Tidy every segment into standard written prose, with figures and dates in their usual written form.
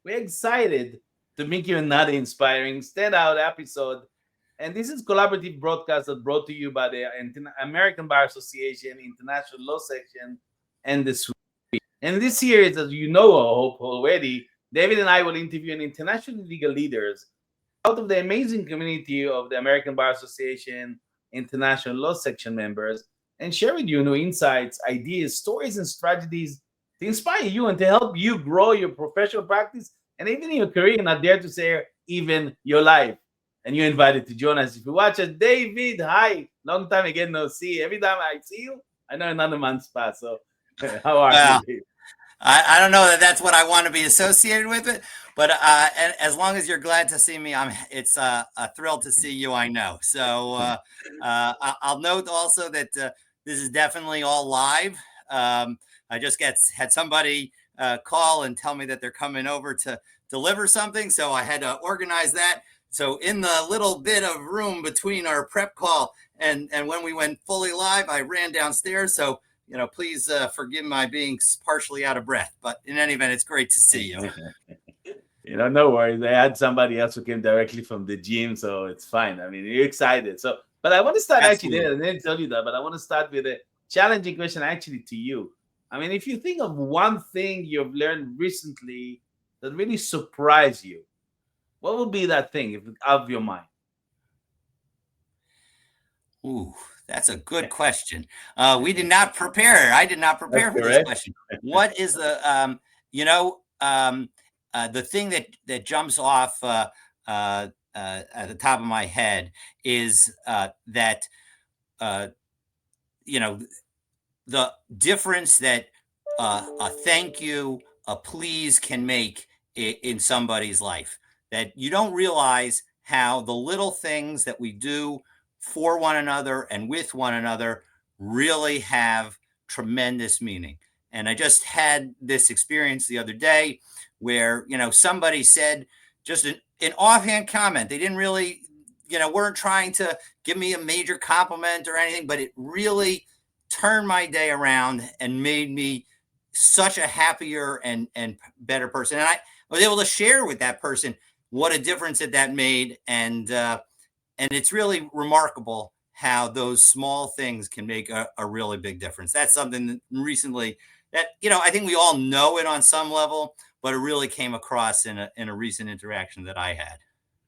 we're excited to make you another inspiring standout episode. And this is collaborative broadcast that brought to you by the American Bar Association, International Law Section, and the Suite. And this series, as you know, I hope already, David and I will interview international legal leaders out of the amazing community of the American Bar Association International Law Section members and share with you new insights, ideas, stories, and strategies to inspire you and to help you grow your professional practice and even your career, and I dare to say, even your life. And you're invited to join us. If you watch us, David, hi. Long time again, no see. Every time I see you, I know another month's passed. So, how are you, Well, David? I don't know that that's what I want to be associated with it, but and as long as you're glad to see me, it's a thrill to see you. I know. So I'll note also that this is definitely all live. I just had somebody call and tell me that they're coming over to deliver something, so I had to organize that. So in the little bit of room between our prep call and when we went fully live, I ran downstairs. So please forgive my being partially out of breath. But in any event, it's great to see you. No worries. I had somebody else who came directly from the gym, so it's fine. I mean, you're excited. So, but I want to start actually Absolutely. there, and then tell you that. But I want to start with a challenging question actually to you. I mean, if you think of one thing you've learned recently that really surprised you, what would be that thing if out of your mind? Ooh, that's a good question. We did not prepare. I did not That's prepare for this correct. question. What is the thing that jumps off at the top of my head is that uh, you know the difference that a thank you, a please can make in somebody's life. That you don't realize how the little things that we do for one another and with one another really have tremendous meaning. And I just had this experience the other day where, somebody said just an offhand comment. They didn't really, weren't trying to give me a major compliment or anything, but it really turned my day around and made me such a happier and better person. And I was able to share with that person what a difference that made. And it's really remarkable how those small things can make a really big difference. That's something that recently that I think we all know it on some level, but it really came across in a recent interaction that I had.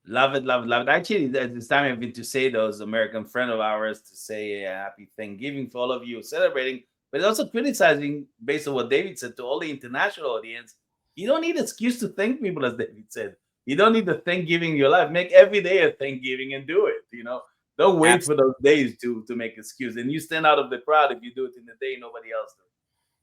Love it, love it, love it. Actually, this time I've been to say those American friend of ours to say a happy Thanksgiving for all of you celebrating, but also criticizing based on what David said to all the international audience. You don't need excuse to thank people, as David said. You don't need a Thanksgiving in your life. Make every day a Thanksgiving and do it. Don't wait for those days to make excuse. And you stand out of the crowd if you do it in the day nobody else does.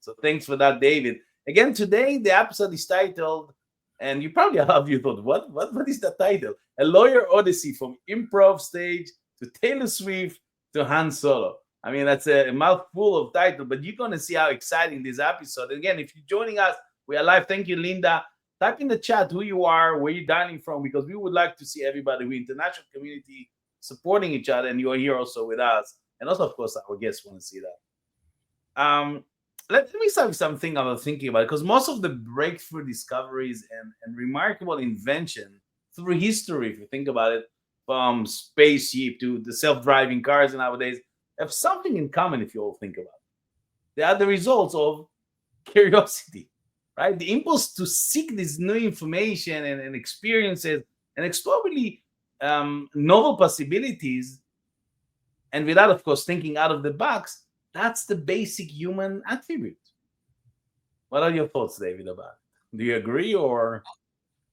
So thanks for that, David. Again, today the episode is titled, and you probably a lot of you thought, what is the title? A Lawyer Odyssey from Improv Stage to Taylor Swift to Han Solo. I mean, that's a mouthful of title, but you're going to see how exciting this episode. And again, if you're joining us, we are live. Thank you, Linda. Type in the chat who you are, where you're dialing from, because we would like to see everybody, we international community supporting each other, and you are here also with us. And also, of course, our guests want to see that. Let me start with something I was thinking about, because most of the breakthrough discoveries and remarkable invention through history, if you think about it, from spaceship to the self-driving cars nowadays, have something in common if you all think about it. They are the results of curiosity, right? The impulse to seek this new information and experiences and explore really novel possibilities, and without, of course, thinking out of the box. That's the basic human attribute. What are your thoughts, David, about it? Do you agree or?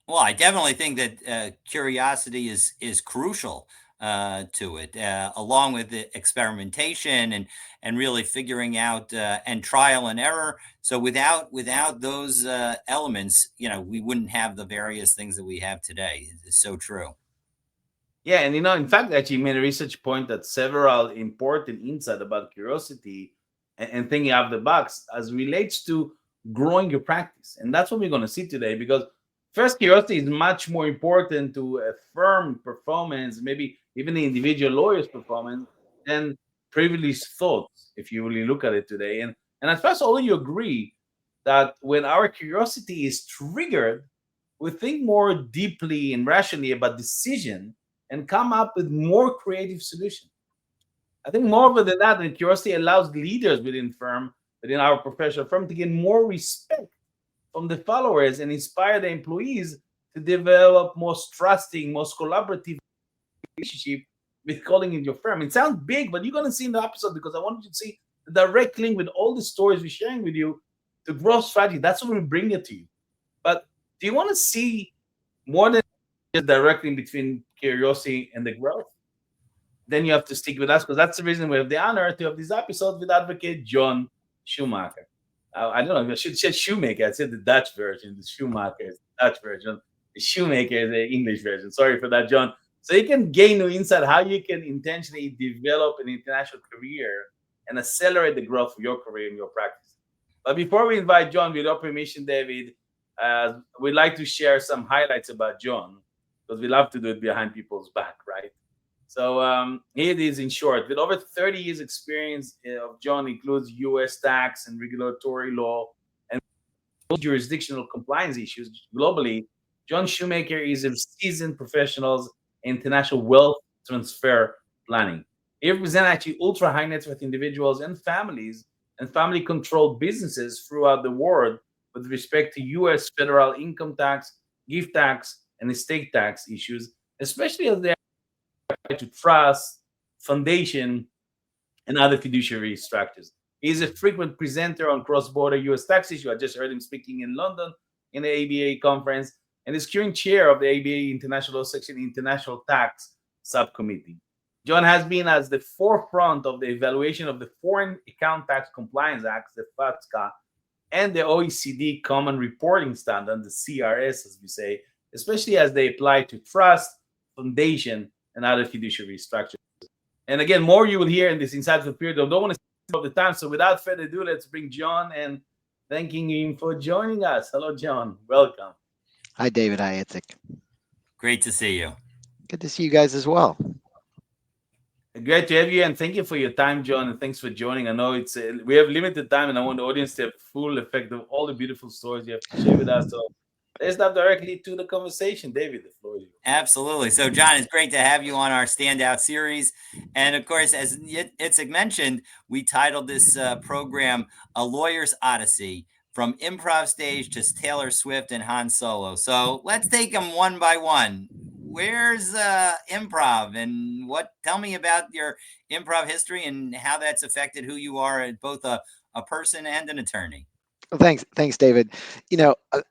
Well, I definitely think that curiosity is crucial to it, along with the experimentation and really figuring out and trial and error. So without those elements, we wouldn't have the various things that we have today. It's so true. Yeah, and in fact, actually made a research point that several important insights about curiosity and thinking out of the box as relates to growing your practice. And that's what we're going to see today, because first, curiosity is much more important to a firm performance, maybe even the individual lawyer's performance, than privileged thoughts, if you really look at it today. And at first, all you agree that when our curiosity is triggered, we think more deeply and rationally about decision and come up with more creative solutions. I think more than that, the curiosity allows leaders within our professional firm, to gain more respect from the followers and inspire the employees to develop most trusting, most collaborative relationship with calling in your firm. It sounds big, but you're going to see in the episode, because I want you to see the direct link with all the stories we're sharing with you to growth strategy. That's what we bring it to you. But do you want to see more than just directly between curiosity and the growth? Then you have to stick with us, because that's the reason we have the honor to have this episode with Advocate John Schumacher. I don't know, I should say Shoemaker. I said the Dutch version. The Schumacher is the Dutch version. The Shoemaker is the English version. Sorry for that, John. So you can gain new insight how you can intentionally develop an international career and accelerate the growth of your career and your practice. But before we invite John, with your permission, David, we'd like to share some highlights about John, because we love to do it behind people's back, right? So here it is in short. With over 30 years experience of John includes U.S. tax and regulatory law and jurisdictional compliance issues globally, John Shoemaker is a seasoned professional in international wealth transfer planning. He represents actually ultra high net worth individuals and family controlled businesses throughout the world with respect to U.S. federal income tax, gift tax, and estate tax issues, especially as they to trust, foundation, and other fiduciary structures. He is a frequent presenter on cross-border U.S. tax issues. I just heard him speaking in London in the ABA conference, and is current chair of the ABA International Section International Tax Subcommittee. John has been at the forefront of the evaluation of the Foreign Account Tax Compliance Act, the FATCA, and the OECD Common Reporting Standard, the CRS, as we say, especially as they apply to trust, foundation, and other fiduciary structures. And again, more you will hear in this insightful period. I don't want to spend all the time. So without further ado, let's bring John and thanking him for joining us. Hello, John. Welcome. Hi, David. Hi, Itzik. Great to see you. Good to see you guys as well. Great to have you, and thank you for your time, John, and thanks for joining. I know it's we have limited time, and I want the audience to have full effect of all the beautiful stories you have to share with us. So let's dive directly to the conversation. David, the floor is yours. Absolutely. So, John, it's great to have you on our standout series. And of course, as Itzik mentioned, we titled this program A Lawyer's Odyssey, from Improv Stage to Taylor Swift and Han Solo. So let's take them one by one. Where's improv, and tell me about your improv history and how that's affected who you are as both a person and an attorney? Well, thanks, David.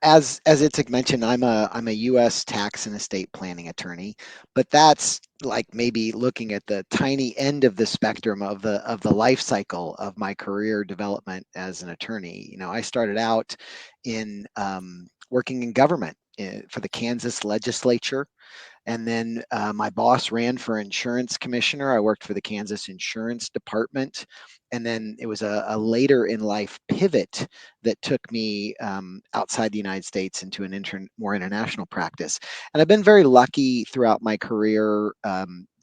As Itzik mentioned, I'm a U.S. tax and estate planning attorney, but that's like maybe looking at the tiny end of the spectrum of the life cycle of my career development as an attorney. I started out in working in government for the Kansas legislature. And then my boss ran for insurance commissioner. I worked for the Kansas Insurance Department. And then it was a later in life pivot that took me outside the United States into an more international practice. And I've been very lucky throughout my career.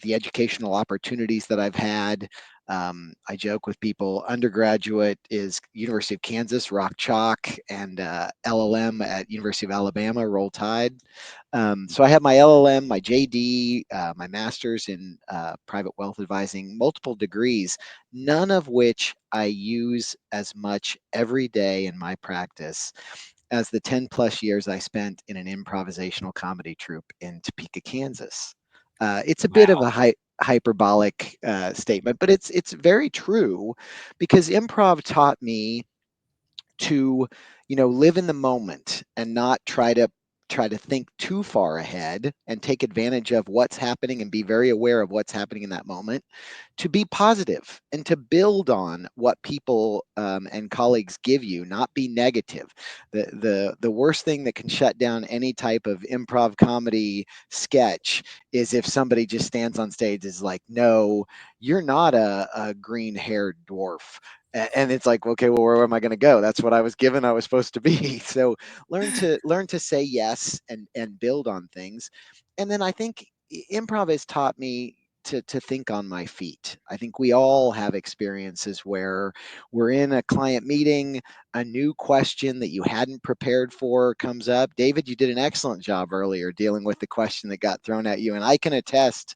The educational opportunities that I've had. I joke with people, undergraduate is University of Kansas, Rock Chalk, and LLM at University of Alabama, Roll Tide. So I have my LLM, my JD, my master's in private wealth advising, multiple degrees, none of which I use as much every day in my practice as the 10 plus years I spent in an improvisational comedy troupe in Topeka, Kansas. It's a bit of a hyperbolic statement, but it's very true, because improv taught me to live in the moment and not try to think too far ahead and take advantage of what's happening and be very aware of what's happening in that moment, to be positive and to build on what people and colleagues give you, not be negative. The worst thing that can shut down any type of improv comedy sketch is if somebody just stands on stage is like, no, you're not a green haired dwarf. And it's like, okay, well, where am I going to go? That's what I was given. I was supposed to be. So learn to say yes and build on things. And then I think improv has taught me to think on my feet. I think we all have experiences where we're in a client meeting, a new question that you hadn't prepared for comes up. David, you did an excellent job earlier dealing with the question that got thrown at you, and I can attest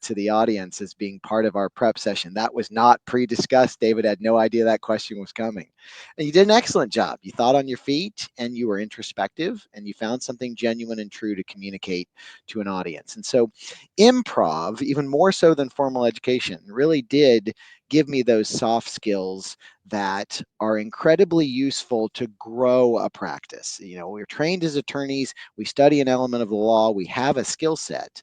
to the audience as being part of our prep session. That was not pre-discussed. David had no idea that question was coming. And you did an excellent job. You thought on your feet and you were introspective and you found something genuine and true to communicate to an audience. And so improv, even more so than formal education, really did give me those soft skills that are incredibly useful to grow a practice. You know, we're trained as attorneys, we study an element of the law, we have a skill set.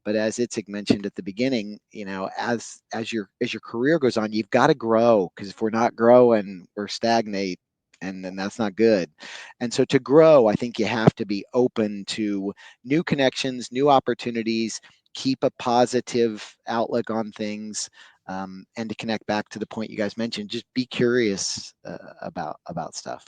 But as Itzik mentioned at the beginning, you know, as your career goes on, you've got to grow, because if we're not growing, we're stagnate, and then that's not good. And so to grow, I think you have to be open to new connections, new opportunities, keep a positive outlook on things, and to connect back to the point you guys mentioned, just be curious about stuff.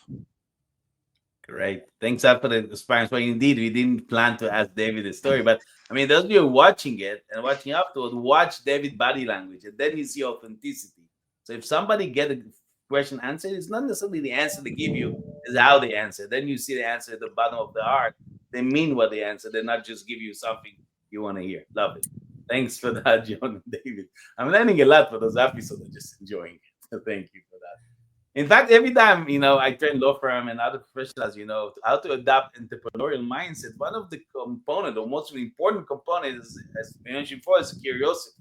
Great. Thanks, Al, for the experience. Well, indeed, we didn't plan to ask David the story, but I mean, those of you watching it and watching afterward, watch David body language, and then you see authenticity. So if somebody get a question answered, it's not necessarily the answer they give you, it's how they answer. Then you see the answer at the bottom of the heart. They mean what they answer. They not just give you something you want to hear. Love it. Thanks for that, John and David. I'm learning a lot for those episodes. I'm just enjoying it. So thank you for that. In fact, every time I train law firm and other professionals, how to adopt entrepreneurial mindset. One of the component, or most important component, is, as we mentioned before, is curiosity.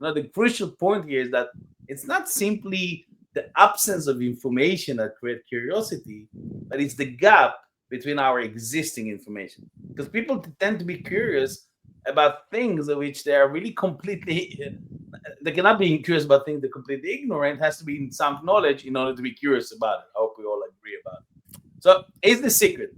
The crucial point here is that it's not simply the absence of information that create curiosity, but it's the gap between our existing information. Because people tend to be curious about things of which they are really completely they cannot be curious about things they're completely ignorant. It has to be some knowledge in order to be curious about it. I hope we all agree about it. So it's the secret.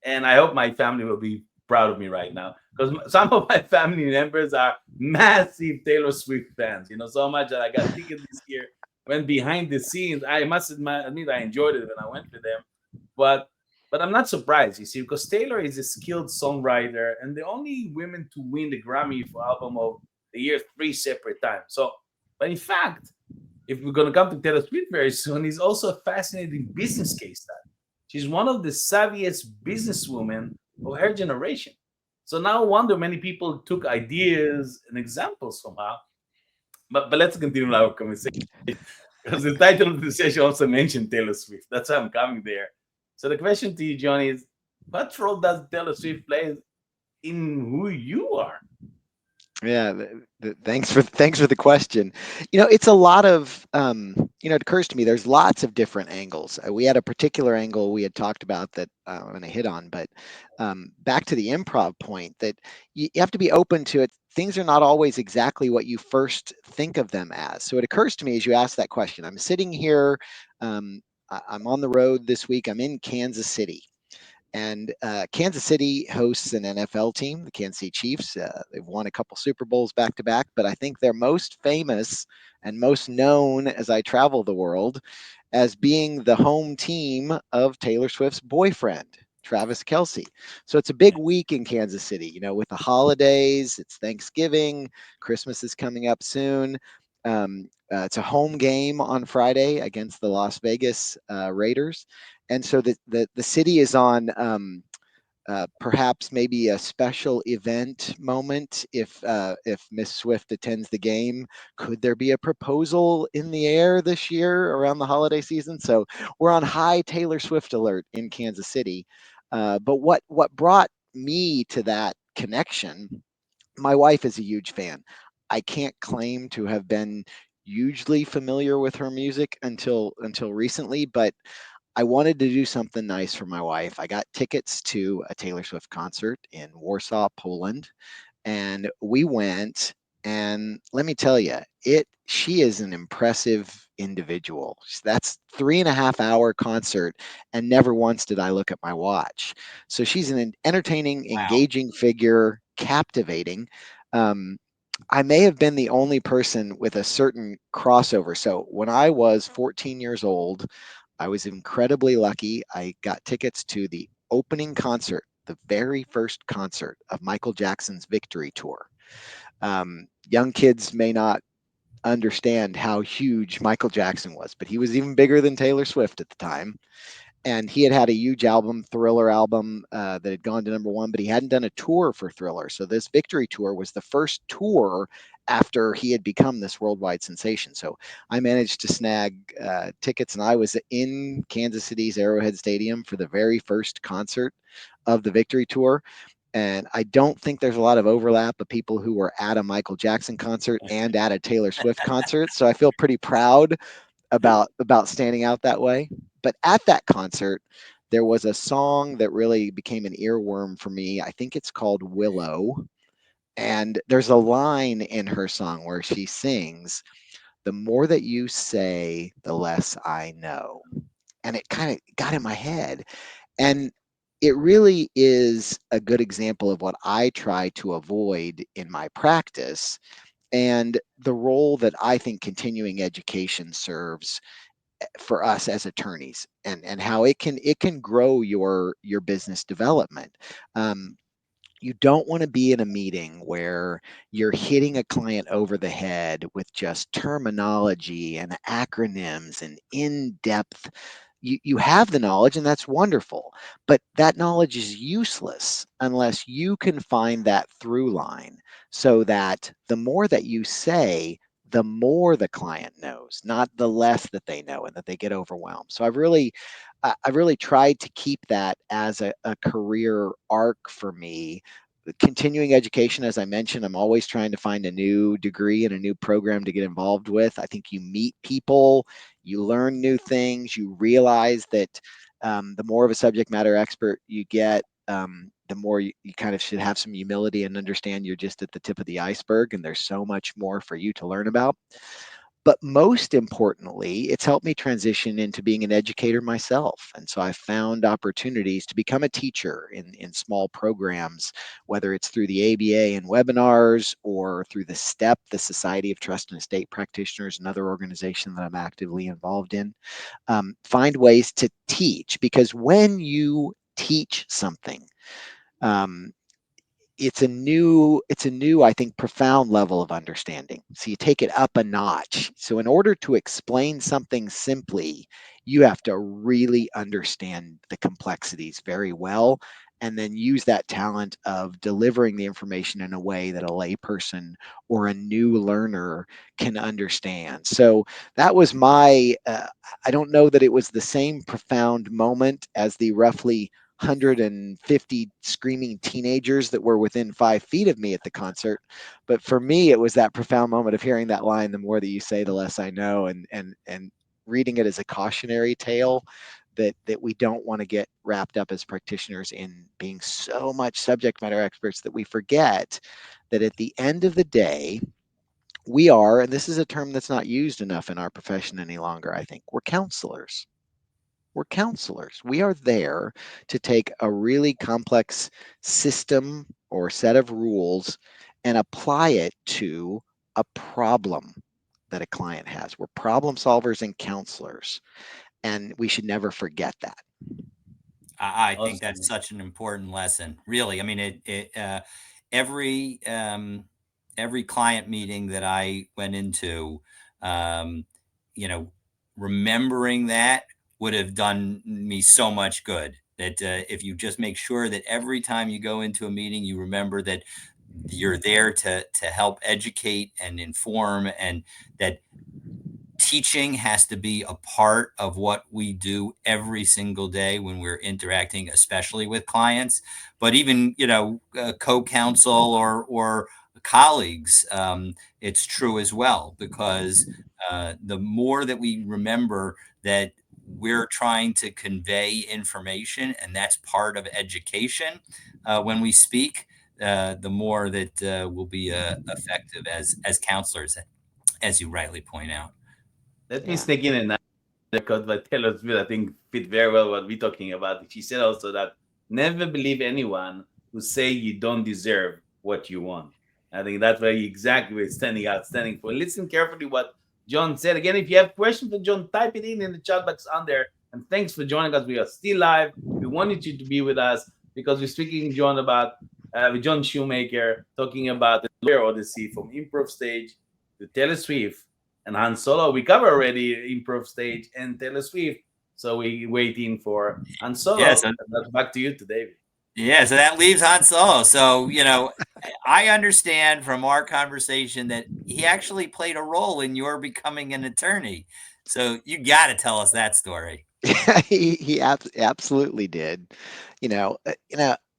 And I hope my family will be proud of me right now, because some of my family members are massive Taylor Swift fans, so much that I got tickets this year, went behind the scenes. I must admit I enjoyed it when I went with them. But I'm not surprised, you see, because Taylor is a skilled songwriter and the only women to win the Grammy for Album of the Year 3 separate times. So, but in fact, if we're going to come to Taylor Swift very soon, is also a fascinating business case study. She's one of the savviest businesswomen of her generation. So now I wonder many people took ideas and examples from her. But let's continue our conversation, because the title of the session also mentioned Taylor Swift. That's why I'm coming there. So the question to you, John, is what role does Taylor Swift play in who you are? Yeah, thanks for the question. It's a lot of it occurs to me there's lots of different angles. We had a particular angle we had talked about that I'm going to hit on, but back to the improv point, that you have to be open to it. Things are not always exactly what you first think of them as. So it occurs to me as you ask that question. I'm sitting here. I'm on the road this week. I'm in Kansas City. And Kansas City hosts an NFL team, the Kansas City Chiefs. They've won a couple Super Bowls back to back, but I think they're most famous and most known as I travel the world as being the home team of Taylor Swift's boyfriend, Travis Kelce. So it's a big week in Kansas City, with the holidays, it's Thanksgiving, Christmas is coming up soon. It's a home game on Friday against the Las Vegas Raiders. And so the city is on perhaps maybe a special event moment. If Miss Swift attends the game, could there be a proposal in the air this year around the holiday season? So we're on high Taylor Swift alert in Kansas City. But what brought me to that connection? My wife is a huge fan. I can't claim to have been hugely familiar with her music until recently, but I wanted to do something nice for my wife. I got tickets to a Taylor Swift concert in Warsaw, Poland, and we went. And let me tell you, she is an impressive individual. That's 3.5 hour concert, and never once did I look at my watch. So she's an entertaining, Wow. engaging figure, captivating. Um, I may have been the only person with a certain crossover. So when I was 14 years old, I was incredibly lucky. I got tickets to the opening concert, the very first concert of Michael Jackson's Victory Tour. young kids may not understand how huge Michael Jackson was, but he was even bigger than Taylor Swift at the time. And he had a huge album, Thriller album, that had gone to #1, but he hadn't done a tour for Thriller. So this Victory Tour was the first tour after he had become this worldwide sensation. So I managed to snag tickets, and I was in Kansas City's Arrowhead Stadium for the very first concert of the Victory Tour. And I don't think there's a lot of overlap of people who were at a Michael Jackson concert and at a Taylor Swift concert. So I feel pretty proud about standing out that way. But at that concert, there was a song that really became an earworm for me. I think it's called Willow. And there's a line in her song where she sings, "The more that you say, the less I know." And it kind of got in my head. And it really is a good example of what I try to avoid in my practice and the role that I think continuing education serves for us as attorneys, and how it can grow your business development. um, you don't want to be in a meeting where you're hitting a client over the head with just terminology and acronyms and in-depth. You have the knowledge, and that's wonderful, but that knowledge is useless unless you can find that through line, so that the more that you say, the more the client knows, not the less that they know and that they get overwhelmed. So I've really tried to keep that as a career arc for me. Continuing education, as I mentioned, I'm always trying to find a new degree and a new program to get involved with. I think you meet people, you learn new things, you realize that the more of a subject matter expert you get, the more you kind of should have some humility and understand you're just at the tip of the iceberg and there's so much more for you to learn about. But most importantly, it's helped me transition into being an educator myself. And so I found opportunities to become a teacher in small programs, whether it's through the ABA and webinars or through the STEP, the Society of Trust and Estate Practitioners, another organization that I'm actively involved in. Find ways to teach, because when you teach something, um, it's a new, I think, profound level of understanding. So you take it up a notch. So in order to explain something simply, you have to really understand the complexities very well, and then use that talent of delivering the information in a way that a layperson or a new learner can understand. So that was my I don't know that it was the same profound moment as the roughly 150 screaming teenagers that were within 5 feet of me at the concert. But for me, it was that profound moment of hearing that line, "The more that you say, the less I know," and reading it as a cautionary tale that we don't want to get wrapped up as practitioners in being so much subject matter experts that we forget that at the end of the day, we are, and this is a term that's not used enough in our profession any longer, I think, we're counselors. We're counselors. We are there to take a really complex system or set of rules and apply it to a problem that a client has. We're problem solvers and counselors, and we should never forget that. I think that's Awesome. such an important lesson. Really, I mean, every every client meeting that I went into, um, you know, remembering that would have done me so much good. That if you just make sure that every time you go into a meeting, you remember that you're there to help educate and inform, and that teaching has to be a part of what we do every single day when we're interacting, especially with clients, but even, co-counsel or colleagues. It's true as well, because the more that we remember that we're trying to convey information, and that's part of education, when we speak, the more that we'll be effective as counselors, as you rightly point out. Let me Yeah. sneak in and because by Taylor Swift, I think fit very well what we're talking about. She said also that never believe anyone who say you don't deserve what you want. I think that's where exactly we're standing out, standing for. Listen carefully what John said. Again, if you have questions for John, type it in the chat box on there. And thanks for joining us. We are still live. We wanted you to be with us because we're speaking, John, about with John Shoemaker, talking about the lawyer Odyssey from Improv Stage to Taylor Swift and Han Solo. We cover already Improv Stage and Taylor Swift, so we waiting for Han Yeah, Solo. so That's back to you to David. yeah, so that leaves Han Solo. So, I understand from our conversation that he actually played a role in your becoming an attorney. So you got to tell us that story. Absolutely did.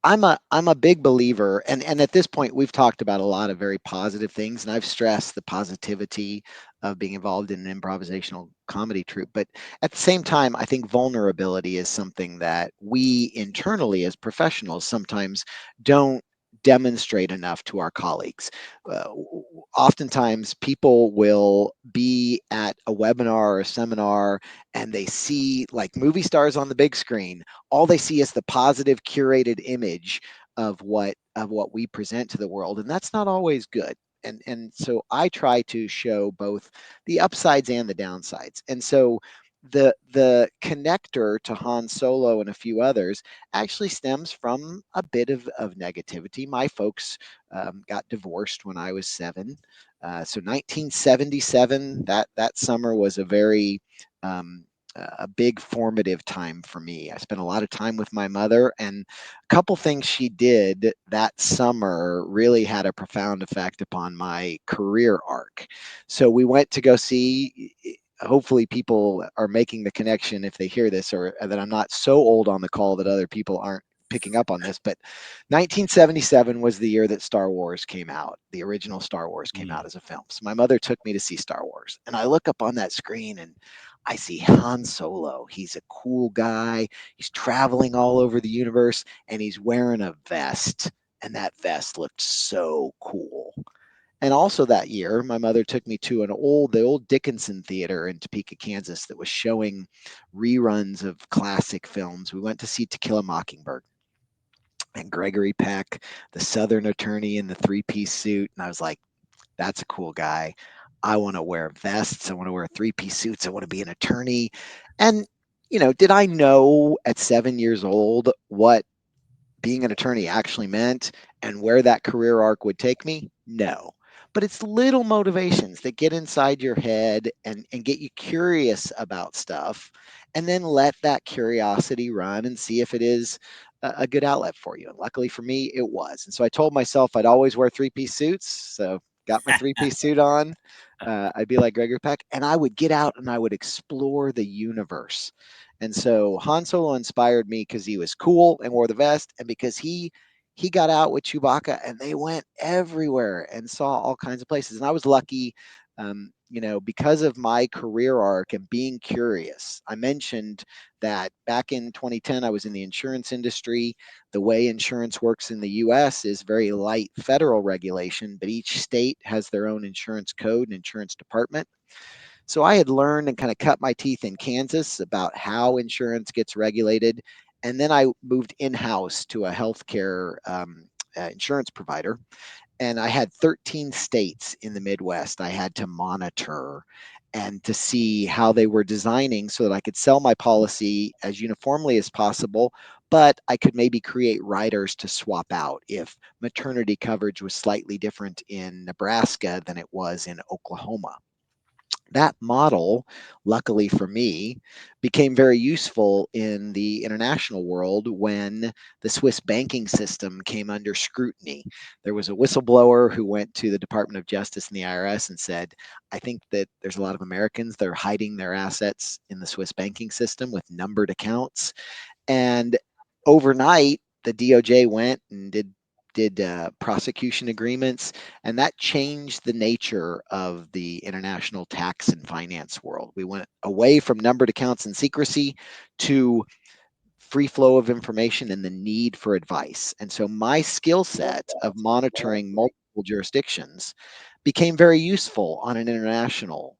I'm a big believer, and at this point we've talked about a lot of very positive things, and I've stressed the positivity of being involved in an improvisational comedy troupe. But at the same time, I think vulnerability is something that we internally as professionals sometimes don't demonstrate enough to our colleagues. Oftentimes, people will be at a webinar or a seminar and they see like movie stars on the big screen. All they see is the positive curated image of what we present to the world, and that's not always good. And so I try to show both the upsides and the downsides. And so the connector to Han Solo and a few others actually stems from a bit of negativity. My folks got divorced when I was 7. So 1977, that summer was a very a big formative time for me. I spent a lot of time with my mother, and a couple things she did that summer really had a profound effect upon my career arc. So we went to go see. Hopefully, people are making the connection if they hear this, or that I'm not so old on the call that other people aren't picking up on this. But 1977 was the year that Star Wars came out. The original Star Wars came out as a film. So my mother took me to see Star Wars, and I look up on that screen and I see Han Solo. He's a cool guy. He's traveling all over the universe and he's wearing a vest. And that vest looked so cool. And also that year, my mother took me to the old Dickinson Theater in Topeka, Kansas, that was showing reruns of classic films. We went to see To Kill a Mockingbird and Gregory Peck, the Southern attorney in the three-piece suit. And I was like, that's a cool guy. I want to wear vests. I want to wear three-piece suits. I want to be an attorney. And, did I know at 7 years old what being an attorney actually meant and where that career arc would take me? No. But it's little motivations that get inside your head and get you curious about stuff, and then let that curiosity run and see if it is a good outlet for you. And luckily for me, it was. And so I told myself I'd always wear three-piece suits. So got my three-piece suit on. I'd be like Gregory Peck, and I would get out and I would explore the universe. And so Han Solo inspired me because he was cool and wore the vest, and because he got out with Chewbacca and they went everywhere and saw all kinds of places. And I was lucky, because of my career arc and being curious. I mentioned that back in 2010, I was in the insurance industry. The way insurance works in the US is very light federal regulation, but each state has their own insurance code and insurance department. So I had learned and kind of cut my teeth in Kansas about how insurance gets regulated. And then I moved in house to a healthcare insurance provider. And I had 13 states in the Midwest I had to monitor and to see how they were designing so that I could sell my policy as uniformly as possible, but I could maybe create riders to swap out if maternity coverage was slightly different in Nebraska than it was in Oklahoma. That model, luckily for me, became very useful in the international world when the Swiss banking system came under scrutiny. There was a whistleblower who went to the Department of Justice and the IRS and said, I think that there's a lot of Americans that are hiding their assets in the Swiss banking system with numbered accounts. And overnight, the DOJ went and did prosecution agreements, and that changed the nature of the international tax and finance world. We went away from numbered accounts and secrecy to free flow of information and the need for advice. And so my skill set of monitoring multiple jurisdictions became very useful on an international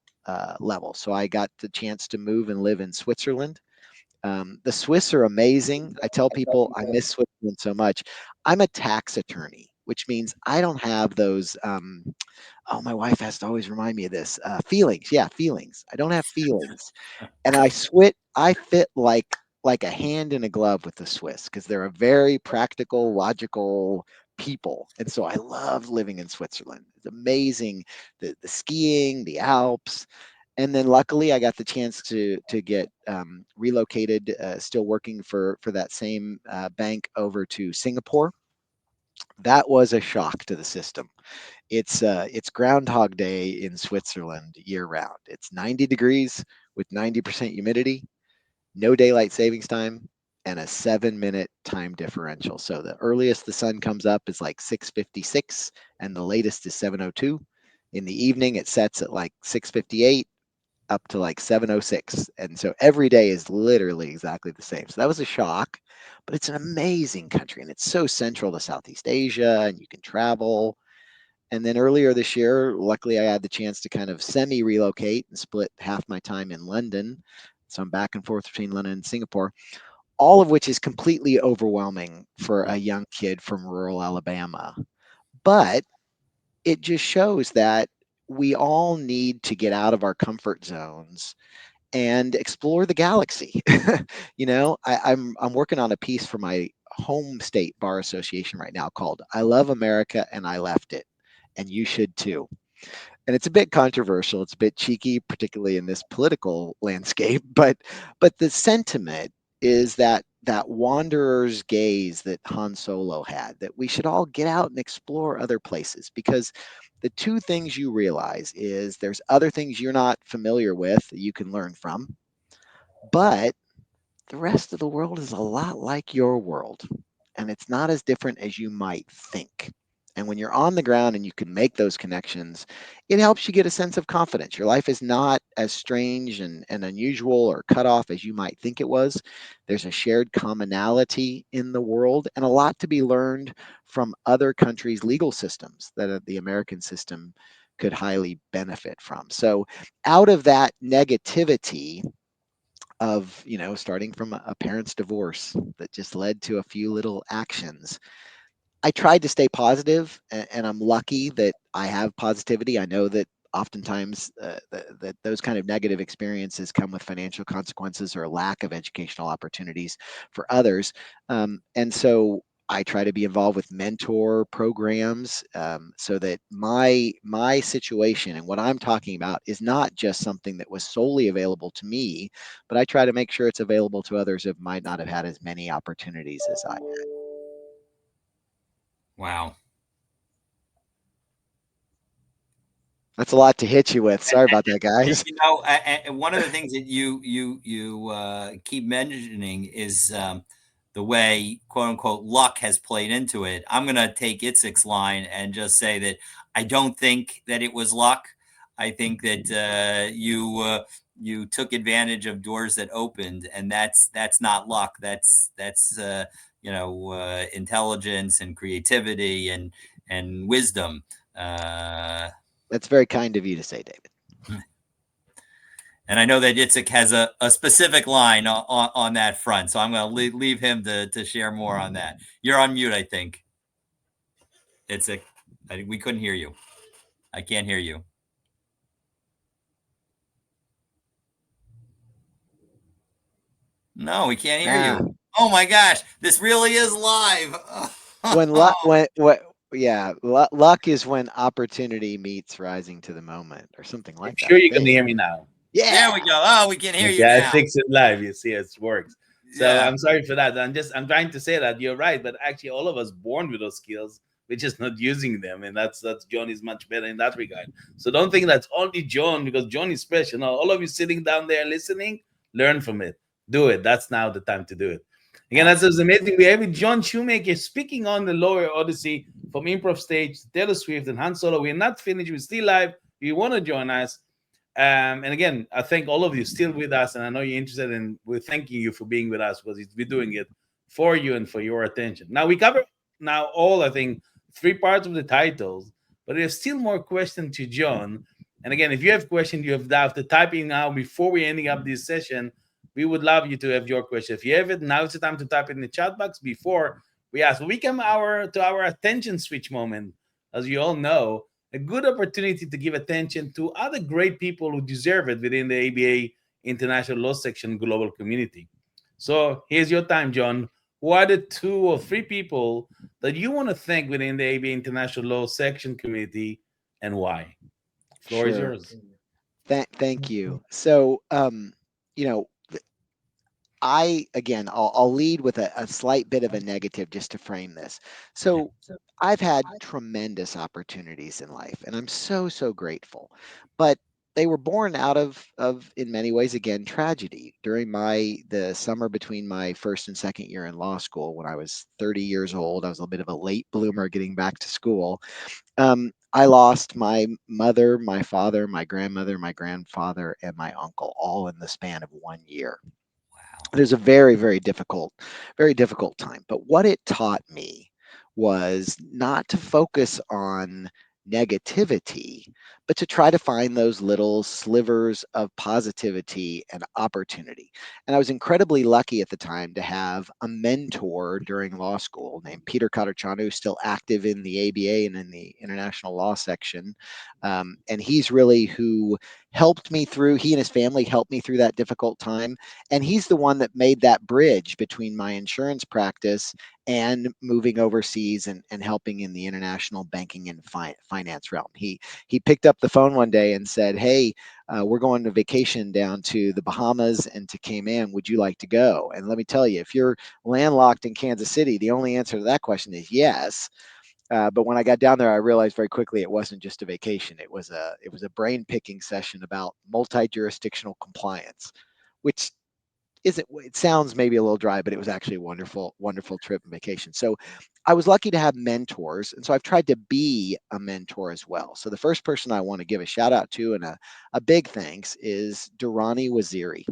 level. So I got the chance to move and live in Switzerland. The Swiss are amazing. I tell people I miss Switzerland so much. I'm a tax attorney, which means I don't have those. Oh, my wife has to always remind me of this. Feelings, yeah, feelings. I don't have feelings, and I fit like a hand in a glove with the Swiss because they're a very practical, logical people. And so I loved living in Switzerland. It's amazing, the skiing, the Alps. And then luckily I got the chance to get relocated, still working for that same bank, over to Singapore. That was a shock to the system. It's Groundhog Day in Switzerland year round. It's 90 degrees with 90% humidity, no daylight savings time, and a 7-minute time differential. So the earliest the sun comes up is like 6:56, and the latest is 7:02. In the evening, it sets at like 6:58 up to like 7:06, and so every day is literally exactly the same. So that was a shock, but it's an amazing country, and it's so central to Southeast Asia, and you can travel. And then earlier this year, luckily, I had the chance to kind of semi relocate and split half my time in London. So I'm back and forth between London and Singapore, all of which is completely overwhelming for a young kid from rural Alabama. But it just shows that we all need to get out of our comfort zones and explore the galaxy. I'm working on a piece for my home state bar association right now called "I Love America and I Left It, and You Should Too." And it's a bit controversial. It's a bit cheeky, particularly in this political landscape. But the sentiment is that wanderer's gaze that Han Solo had, that we should all get out and explore other places, because the two things you realize is there's other things you're not familiar with that you can learn from, but the rest of the world is a lot like your world, and it's not as different as you might think. And when you're on the ground and you can make those connections, it helps you get a sense of confidence. Your life is not as strange and unusual or cut off as you might think it was. There's a shared commonality in the world, and a lot to be learned from other countries' legal systems that the American system could highly benefit from. So, out of that negativity of, starting from a parent's divorce that just led to a few little actions, I tried to stay positive, and I'm lucky that I have positivity. I know that oftentimes that those kind of negative experiences come with financial consequences or a lack of educational opportunities for others. And so I try to be involved with mentor programs, so that my situation and what I'm talking about is not just something that was solely available to me, but I try to make sure it's available to others who might not have had as many opportunities as I had. Wow. That's a lot to hit you with. Sorry about that, guys. And one of the things that you keep mentioning is the way "quote unquote" luck has played into it. I'm going to take Itzik's line and just say that I don't think that it was luck. I think that you took advantage of doors that opened, and that's not luck. That's intelligence and creativity and wisdom. That's very kind of you to say, David. And I know that Itzik has a specific line on that front. So I'm going to leave him to share more on that. You're on mute, I think. Itzik, we couldn't hear you. I can't hear you. No, we can't hear you. Oh my gosh, this really is live. Luck is when opportunity meets rising to the moment, or something like I'm that. sure you can hear me now. Yeah, there we go. Oh, we can hear you I now. fix it live. You see, it works. So Yeah. I'm sorry for that. I'm trying to say that you're right, but actually, all of us born with those skills. We're just not using them, and that's John is much better in that regard. So don't think that's only John, because John is special. No, all of you sitting down there listening, learn from it. Do it. That's now the time to do it. Again, that's amazing. We have John Shoemaker speaking on the lower Odyssey from Improv Stage, Taylor Swift, and Han Solo. We're not finished. We're still live. If you want to join us, and again, I thank all of you still with us, and I know you're interested, and we're thanking you for being with us, because we're doing it for you and for your attention. Now, we cover all, I think, 3 parts of the titles, but there's still more questions to John. And again, if you have questions, you have to type in now before we're ending up this session. We would love you to have your question. If you have it, now it's the time to type in the chat box before we ask. We come to our attention switch moment, as you all know, a good opportunity to give attention to other great people who deserve it within the ABA International Law Section global community. So here's your time, John. who are the 2 or 3 people that you want to thank within the ABA International Law Section community, and why? Floor is Sure. yours. Thank you. So, you know, again, I'll lead with a slight bit of a negative just to frame this. So, I've had tremendous opportunities in life, and I'm so, so grateful. But they were born out of in many ways, again, tragedy. During the summer between my first and second year in law school, when I was 30 years old, I was a bit of a late bloomer getting back to school. I lost my mother, my father, my grandmother, my grandfather, and my uncle all in the span of 1 year. Wow. It was a very difficult time. But what it taught me was not to focus on negativity, but to try to find those little slivers of positivity and opportunity. And I was incredibly lucky at the time to have a mentor during law school named Peter Katarchanu, still active in the ABA and in the international law section. And he's really who helped me through, he and his family helped me through that difficult time, and he's the one that made that bridge between my insurance practice and moving overseas and helping in the international banking and finance realm. He picked up the phone one day and said, "Hey, we're going to vacation down to the Bahamas and to Cayman. Would you like to go?" And let me tell you, if you're landlocked in Kansas City, the only answer to that question is yes. But when I got down there, I realized very quickly it wasn't just a vacation. It was a brain picking session about multi jurisdictional compliance, which isn't, it sounds maybe a little dry, but it was actually a wonderful trip and vacation. So I was lucky to have mentors, and so I've tried to be a mentor as well. So the first person I want to give a shout out to and a big thanks is Durrani Waziri.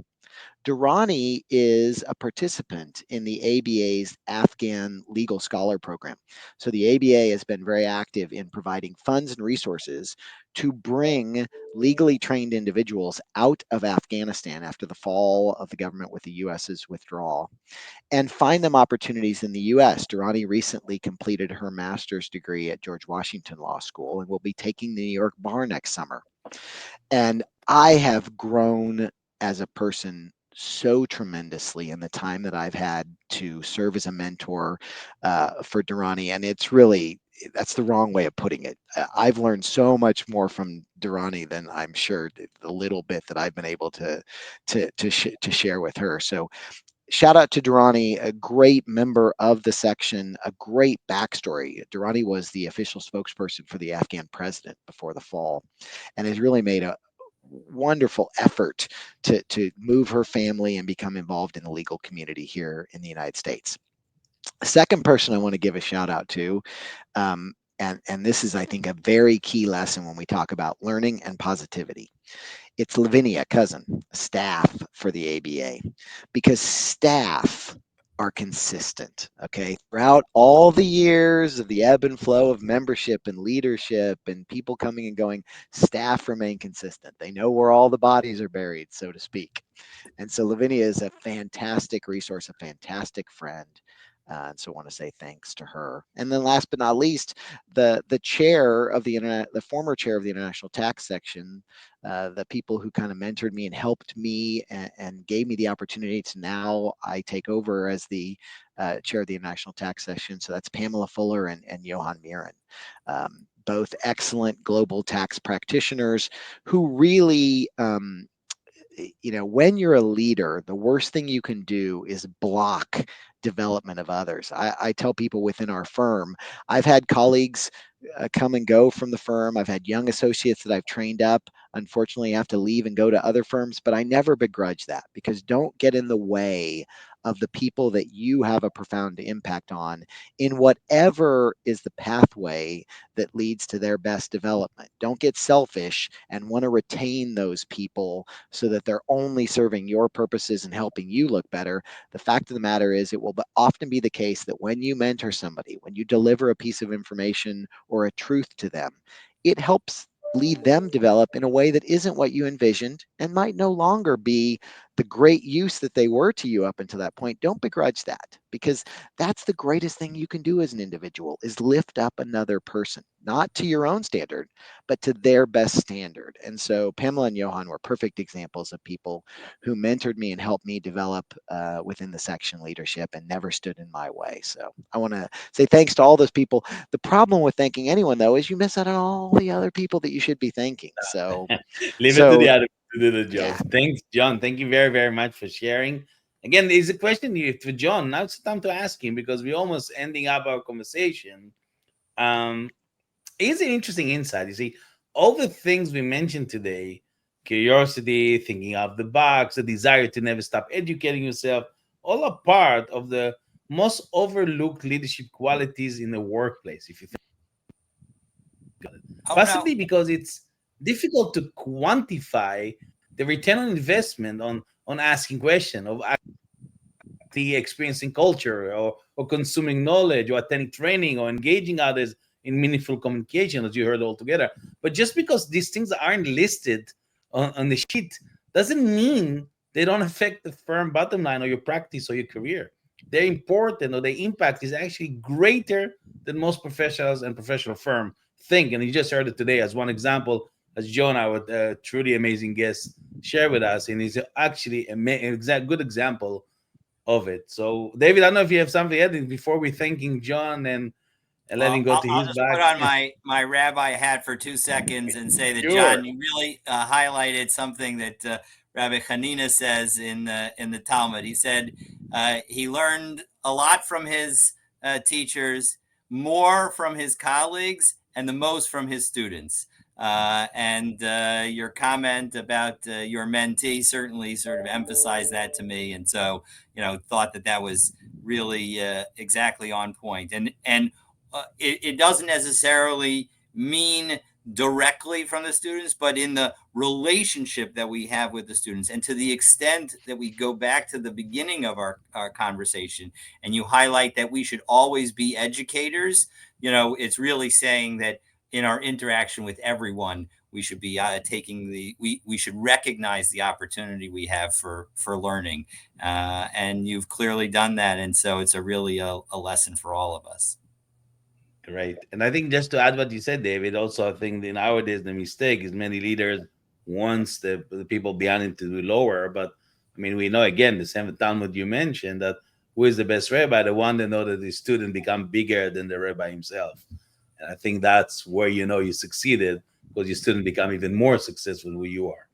Durrani is a participant in the ABA's Afghan Legal Scholar Program. So the ABA has been very active in providing funds and resources to bring legally trained individuals out of Afghanistan after the fall of the government with the US's withdrawal and find them opportunities in the US. Durrani recently completed her master's degree at George Washington Law School and will be taking the New York bar next summer. And I have grown as a person so tremendously in the time that I've had to serve as a mentor for Durrani. And it's really, that's the wrong way of putting it. I've learned so much more from Durrani than I'm sure the little bit that I've been able to share with her. So shout out to Durrani, a great member of the section, a great backstory. Durrani was the official spokesperson for the Afghan president before the fall and has really made a wonderful effort to move her family and become involved in the legal community here in the United States. The second person I want to give a shout out to, and this is, I think, a very key lesson when we talk about learning and positivity. It's Lavinia Cousin, staff for the ABA, because staff are consistent. Okay. Throughout all the years of the ebb and flow of membership and leadership and people coming and going, staff remain consistent. They know where all the bodies are buried, so to speak. And so Lavinia is a fantastic resource, a fantastic friend. And so I want to say thanks to her. And then last but not least, the chair of the internet, the former chair of the international tax section, the people who kind of mentored me and helped me and gave me the opportunity to now I take over as the chair of the international tax section. So that's Pamela Fuller and Johan Miran. Both excellent global tax practitioners who really when you're a leader, the worst thing you can do is block development of others. I tell people within our firm, I've had colleagues come and go from the firm. I've had young associates that I've trained up, unfortunately, have to leave and go to other firms, but I never begrudge that because don't get in the way of the people that you have a profound impact on in whatever is the pathway that leads to their best development. Don't get selfish and want to retain those people so that they're only serving your purposes and helping you look better. The fact of the matter is, it will often be the case that when you mentor somebody, when you deliver a piece of information or a truth to them, it helps lead them develop in a way that isn't what you envisioned and might no longer be the great use that they were to you up until that point. Don't begrudge that because that's the greatest thing you can do as an individual is lift up another person. not to your own standard, but to their best standard. And so Pamela and Johan were perfect examples of people who mentored me and helped me develop within the section leadership and never stood in my way. So I want to say thanks to all those people. The problem with thanking anyone, though, is you miss out on all the other people that you should be thanking. So, Leave it to the other to do the yeah. jobs. Thanks, John. Thank you very, very much for sharing. Again, there's a question here for John. Now it's time to ask him because we're almost ending up our conversation. Here's an interesting insight. You see, all the things we mentioned today, curiosity, thinking out of the box, the desire to never stop educating yourself, all are part of the most overlooked leadership qualities in the workplace, if you think about it. Oh no. Possibly because it's difficult to quantify the return on investment on asking questions, of the experiencing culture, or consuming knowledge, or attending training, or engaging others in meaningful communication, as you heard altogether. But just because these things aren't listed on the sheet doesn't mean they don't affect the firm bottom line or your practice or your career. They're important, or the impact is actually greater than most professionals and professional firm think. And you just heard it today as one example, as John, our truly amazing guest, shared with us. And he's actually an exact good example of it. So, David, I don't know if you have something to add before we thanking John and letting Well, go to I'll his just back. put on my rabbi hat for 2 seconds and say that, Sure. John, you really highlighted something that Rabbi Hanina says in the Talmud. He said he learned a lot from his teachers, more from his colleagues, and the most from his students. And your comment about your mentee certainly sort of emphasized that to me, and so thought that was really exactly on point. And it doesn't necessarily mean directly from the students, but in the relationship that we have with the students. And to the extent that we go back to the beginning of our conversation and you highlight that we should always be educators, it's really saying that in our interaction with everyone, we should be we should recognize the opportunity we have for learning. And you've clearly done that. And so it's really a lesson for all of us. Great. And I think just to add what you said, David, also I think that nowadays the mistake is many leaders wants the people behind him to do lower. But I mean, we know again the same Talmud you mentioned, that who is the best rabbi? The one that know that the student become bigger than the rabbi himself. And I think that's where you succeeded, because your student become even more successful than who you are.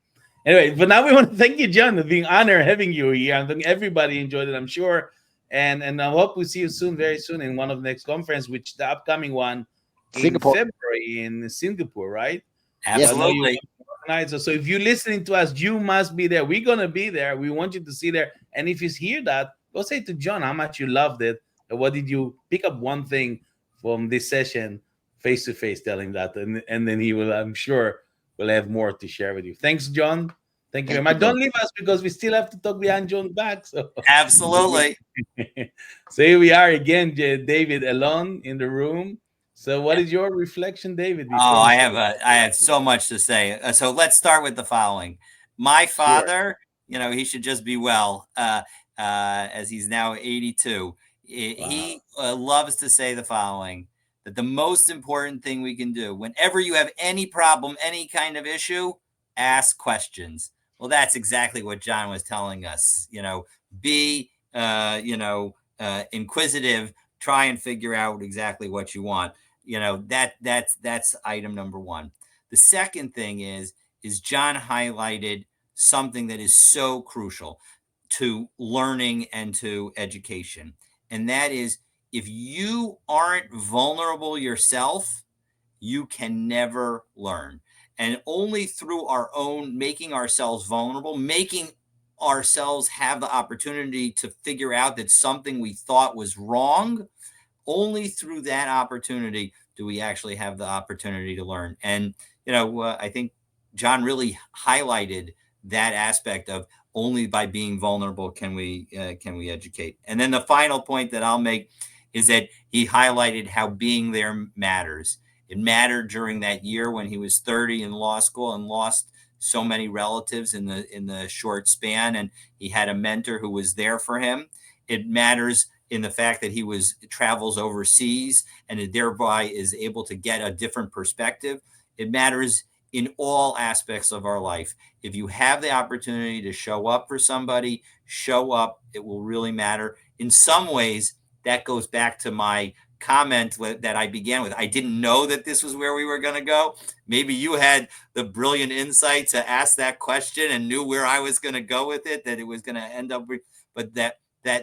Anyway, but now we want to thank you, John, for being honored having you here. I think everybody enjoyed it, I'm sure. And I hope we see you soon, very soon, in one of the next conference, which the upcoming one in Singapore. February in Singapore, right? Yes. So I know you Absolutely. organize. So if you're listening to us, you must be there. We're gonna be there. We want you to see there. And if you hear that, go say to John how much you loved it. And what did you pick up one thing from this session face to face, telling that, and then he will, I'm sure, will have more to share with you. Thanks, John. Thank you very Thank much. you Don't both. leave us, because we still have to talk behind John's back. So Absolutely. so here we are again, David, alone in the room. So what is your reflection, David? Oh, Before we start? I have so much to say. So let's start with the following. My Sure. father, he should just be well, as he's now 82. He loves to say the following, that the most important thing we can do whenever you have any problem, any kind of issue, ask questions. Well, that's exactly what John was telling us. Be, inquisitive, try and figure out exactly what you want. That's item number one. The second thing is John highlighted something that is so crucial to learning and to education, and that is, if you aren't vulnerable yourself, you can never learn. And only through our own making ourselves vulnerable, making ourselves have the opportunity to figure out that something we thought was wrong, only through that opportunity do we actually have the opportunity to learn. And I think John really highlighted that aspect of only by being vulnerable can we educate. And then the final point that I'll make is that he highlighted how being there matters. It mattered during that year when he was 30 in law school and lost so many relatives in the short span, and he had a mentor who was there for him. It matters in the fact that he travels overseas and thereby is able to get a different perspective. It matters in all aspects of our life. If you have the opportunity to show up for somebody, show up. It will really matter. In some ways, that goes back to my comment that I began with. I didn't know that this was where we were going to go. Maybe you had the brilliant insight to ask that question and knew where I was going to go with it, that it was going to end up with, but that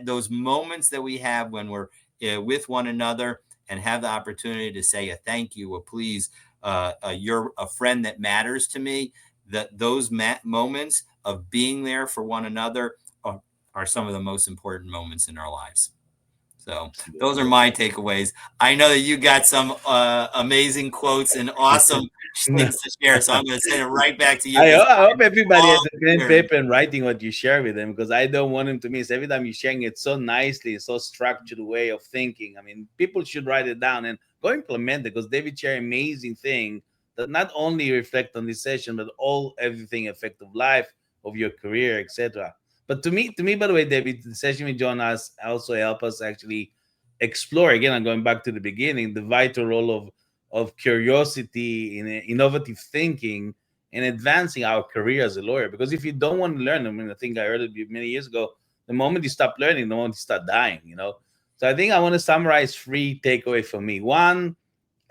those moments that we have when we're with one another and have the opportunity to say a thank you, a please, you're a friend that matters to me, that those moments of being there for one another are some of the most important moments in our lives. So those are my takeaways. I know that you got some amazing quotes and awesome things to share. So I'm going to send it right back to you. I hope everybody has a pen and paper and writing what you share with them, because I don't want them to miss. Every time you're sharing it so nicely, so structured way of thinking. I mean, people should write it down and go implement it, because David shared amazing thing that not only reflect on this session, but everything effect of life, of your career, etc. But to me, by the way, David, the session with John has also helped us actually explore, again, I'm going back to the beginning, the vital role of curiosity in innovative thinking and advancing our career as a lawyer. Because if you don't want to learn, I mean, I think I heard it many years ago, the moment you stop learning, the moment you start dying, So I think I want to summarize 3 takeaways for me. 1,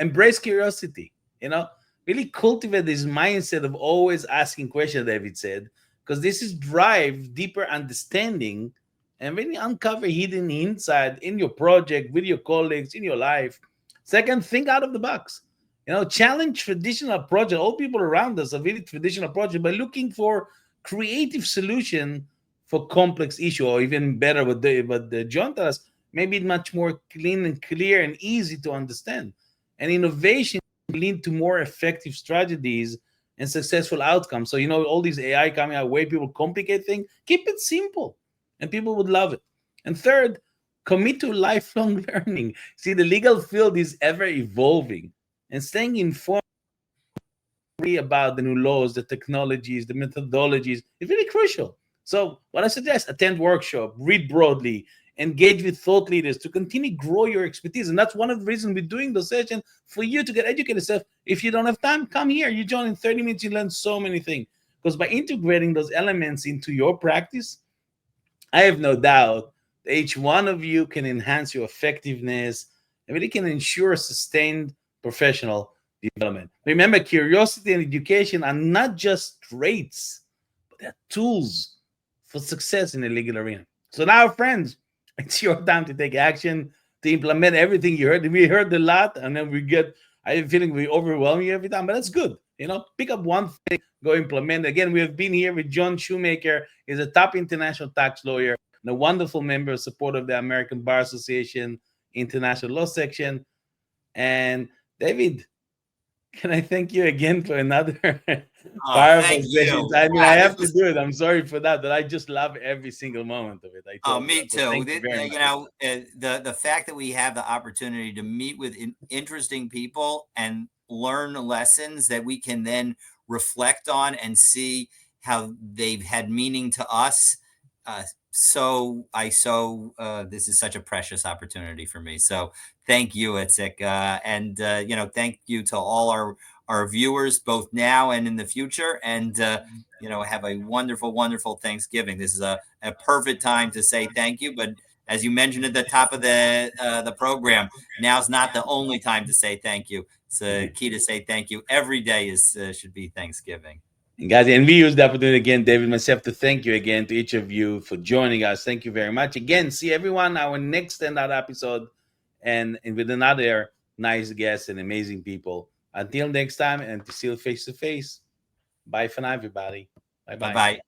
embrace curiosity, really cultivate this mindset of always asking questions, David said, because this is drive deeper understanding and really uncover hidden insight in your project, with your colleagues, in your life. 2nd, think out of the box. Challenge traditional approach. All people around us are really traditional approach by looking for creative solution for complex issue, or even better, what the John tells us, maybe much more clean and clear and easy to understand. And innovation lead to more effective strategies and successful outcomes. So, all these AI coming out, way people complicate things, keep it simple and people would love it. And 3rd, commit to lifelong learning. See, the legal field is ever evolving, and staying informed about the new laws, the technologies, the methodologies is really crucial. So what I suggest, attend workshop, read broadly, engage with thought leaders to continue grow your expertise. And that's one of the reasons we're doing the session, for you to get educated yourself. If you don't have time, come here. You join in 30 minutes, you learn so many things. Because by integrating those elements into your practice, I have no doubt that each one of you can enhance your effectiveness and really can ensure sustained professional development. Remember, curiosity and education are not just traits, but they're tools for success in the legal arena. So now, friends, it's your time to take action, to implement everything you heard. We heard a lot, and then I have a feeling we overwhelm you every time, but that's good. Pick up one thing, go implement. Again, we have been here with John Shoemaker. He's a top international tax lawyer and a wonderful member of support of the American Bar Association International Law Section. And David, can I thank you again for another powerful session? I mean, I have to do it. I'm sorry for that, but I just love every single moment of it. Me too. The fact that we have the opportunity to meet with interesting people and learn lessons that we can then reflect on and see how they've had meaning to us. This is such a precious opportunity for me. So thank you, Itzik. And thank you to all our viewers, both now and in the future. And, have a wonderful, wonderful Thanksgiving. This is a perfect time to say thank you. But as you mentioned at the top of the program, now's not the only time to say thank you. It's a key to say thank you. Every day should be Thanksgiving. Guys, and we use the opportunity again, David, myself, to thank you again to each of you for joining us. Thank you very much. Again, see everyone our next standout episode and with another nice guest and amazing people. Until next time, and to see you face to face. Bye for now, everybody. Bye-bye. Bye-bye.